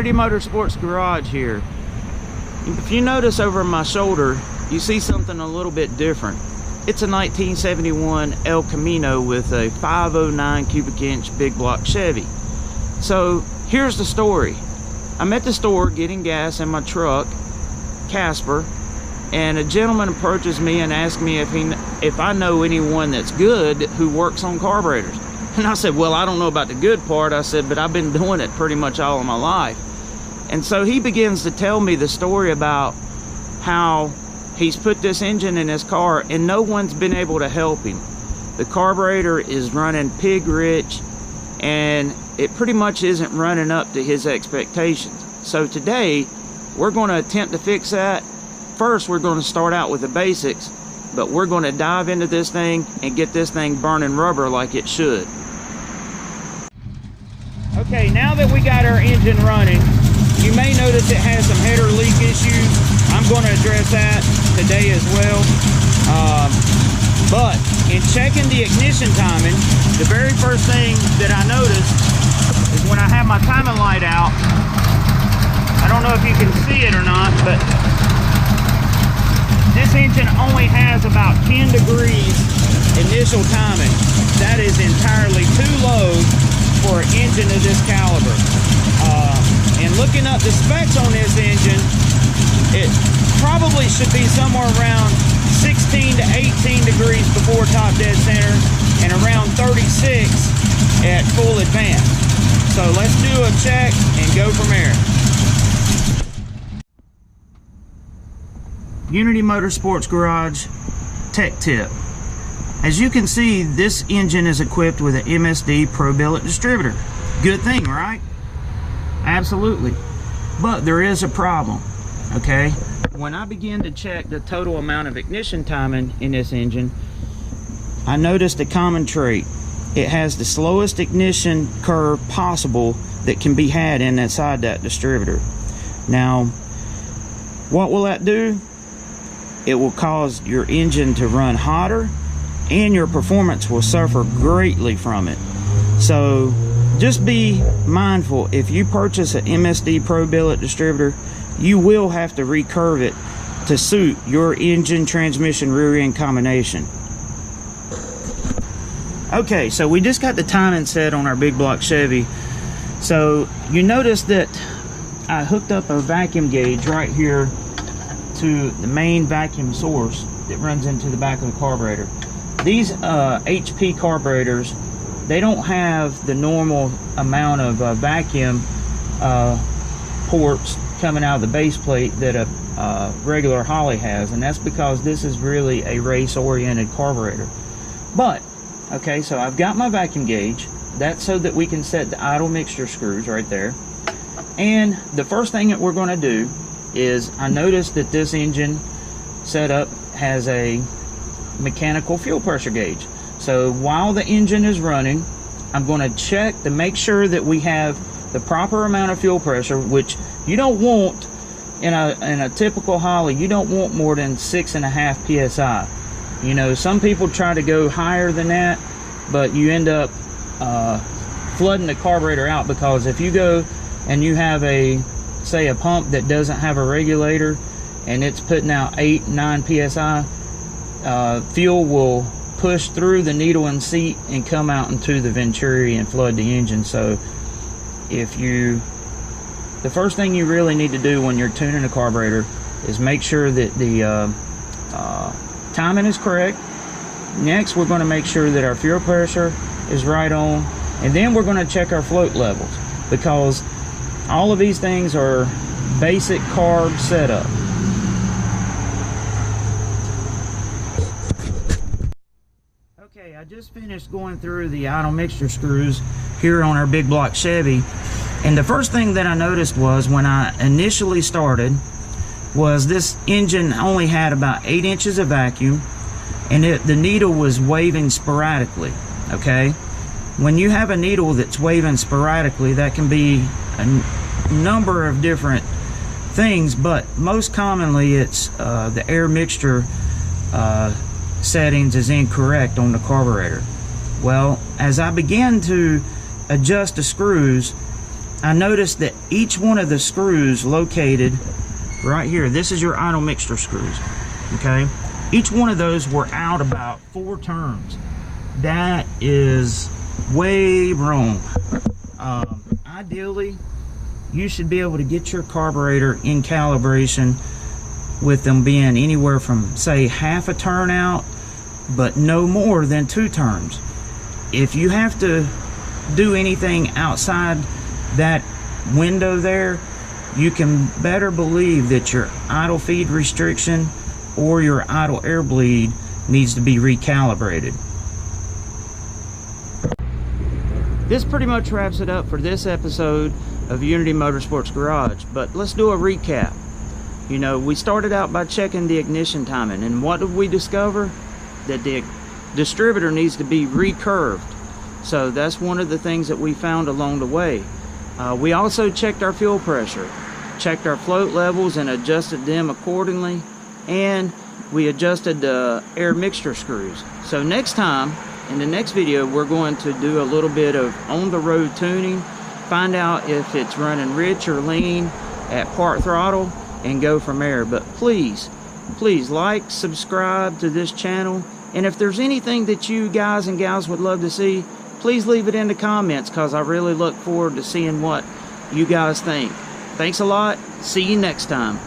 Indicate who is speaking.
Speaker 1: Unity Motorsports Garage here. If you notice over my shoulder, you see something a little bit different. It's a 1971 El Camino with a 509 cubic inch big block Chevy. So here's the story. I'm at the store getting gas in my truck, Casper, and a gentleman approaches me and asks me if I know anyone that's good who works on carburetors. And I said, well, I don't know about the good part. I said, but I've been doing it pretty much all of my life. And so he begins to tell me the story about how he's put this engine in his car and no one's been able to help him. The carburetor is running pig rich and it pretty much isn't running up to his expectations. So today we're going to attempt to fix that. First, we're going to start out with the basics, but we're going to dive into this thing and get this thing burning rubber like it should. Okay, now that we got our engine running, you may notice it has some header leak issues. I'm going to address that today as well. But in checking the ignition timing, the very first thing that I noticed is when I have my timing light out, I don't know if you can see it or not, but this engine only has about 10 degrees initial timing. That is entirely too low for an engine of this caliber. And looking up the specs on this engine, it probably should be somewhere around 16 to 18 degrees before top dead center and around 36 at full advance. So let's do a check and go from there. Unity Motorsports Garage tech tip. As you can see, this engine is equipped with an MSD Pro Billet distributor. Good thing, right? Absolutely. But there is a problem, okay? When I began to check the total amount of ignition timing in this engine, I noticed a common trait. It has the slowest ignition curve possible that can be had inside that distributor. Now, what will that do? It will cause your engine to run hotter and your performance will suffer greatly from it. So just be mindful, if you purchase an MSD Pro Billet distributor, you will have to recurve it to suit your engine, transmission, rear end combination. Okay, so we just got the timing set on our big block Chevy. So you notice that I hooked up a vacuum gauge right here to the main vacuum source that runs into the back of the carburetor. These HP carburetors, they don't have the normal amount of vacuum ports coming out of the base plate that a regular Holley has, and that's because this is really a race-oriented carburetor. But, okay, so I've got my vacuum gauge. That's so that we can set the idle mixture screws right there. And the first thing that we're going to do is, I noticed that this engine setup has a mechanical fuel pressure gauge. So while the engine is running, I'm going to check to make sure that we have the proper amount of fuel pressure, which you don't want in a typical Holley. You don't want more than 6.5 psi. You know, some people try to go higher than that, but you end up flooding the carburetor out, because if you go and you have say a pump that doesn't have a regulator and it's putting out 8-9 psi, fuel will push through the needle and seat and come out into the venturi and flood the engine. So the first thing you really need to do when you're tuning a carburetor is make sure that the timing is correct. Next, we're going to make sure that our fuel pressure is right on, and then we're going to check our float levels, because all of these things are basic carb setup. Okay, I just finished going through the idle mixture screws here on our big block Chevy, and the first thing that I noticed was, when I initially started, was this engine only had about 8 inches of vacuum, and the needle was waving sporadically. Okay, when you have a needle that's waving sporadically, that can be a number of different things, but most commonly it's the air mixture settings is incorrect on the carburetor. Well, as I began to adjust the screws, I noticed that each one of the screws located right here, this is your idle mixture screws, okay? Each one of those were out about 4 turns. That is way wrong. Ideally, you should be able to get your carburetor in calibration with them being anywhere from, say, half a turn out, but no more than 2 turns. If you have to do anything outside that window there, you can better believe that your idle feed restriction or your idle air bleed needs to be recalibrated. This pretty much wraps it up for this episode of Unity Motorsports Garage, but let's do a recap. You know, we started out by checking the ignition timing, and what did we discover? That the distributor needs to be recurved. So that's one of the things that we found along the way. We also checked our fuel pressure, checked our float levels and adjusted them accordingly, and we adjusted the air mixture screws. So next time, in the next video, we're going to do a little bit of on-the-road tuning, find out if it's running rich or lean at part throttle, and go from there. But please like, subscribe to this channel, and if there's anything that you guys and gals would love to see, please leave it in the comments, because I really look forward to seeing what you guys think. Thanks a lot. See you next time.